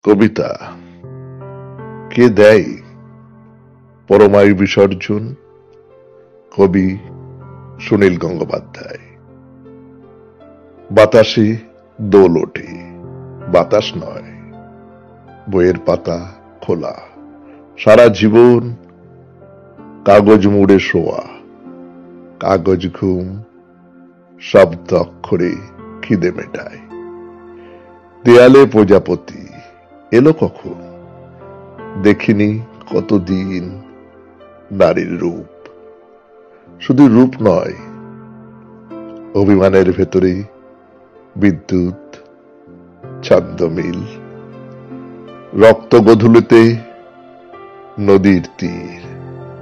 কবিতা কে দেয় পরমায়ু বিসর্জন? কবি সুনীল গঙ্গোপাধ্যায়। বাতাসে দোল ওঠে, বাতাস নয়, বইয়ের পাতা খোলা, সারা জীবন কাগজ মুড়ে শোয়া, কাগজ ঘুম, শব্দ অক্ষরে খিদে মেটায়। দেয়ালে প্রজাপতি এলো কখন, দেখিনি কতদিন নারীর রূপ। শুধু রূপ নয়, অভিমানের ভেতরে বিদ্যুৎ, ছন্দমিল, রক্ত গধূলিতে নদীর তীর,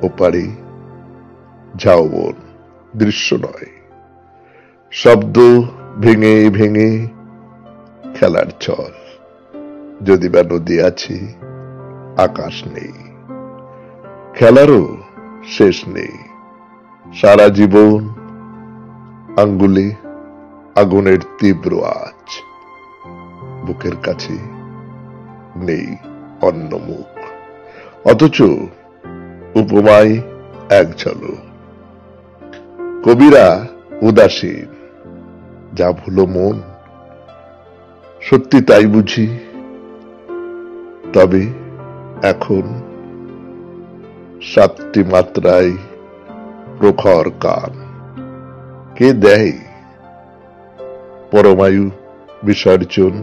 ওপারে ঝাউবন দৃশ্য নয়, শব্দ ভেঙে ভেঙে খেলার ছল। যদি বা নদী আছে, আকাশ নেই, খেলারও শেষ নেই। সারা জীবন আঙ্গুলে আগুনের তীব্র আঁচ, বুকের কাছে নেই অন্য মুখ, অথচ উপমায় এক ঝলক। কবিরা উদাসীন, যা ভুলো মন, সত্যি তাই বুঝি। তবে এখন 7টি মাত্রায় প্রখর কান, কে দেয় পরমায়ু বিসর্জন?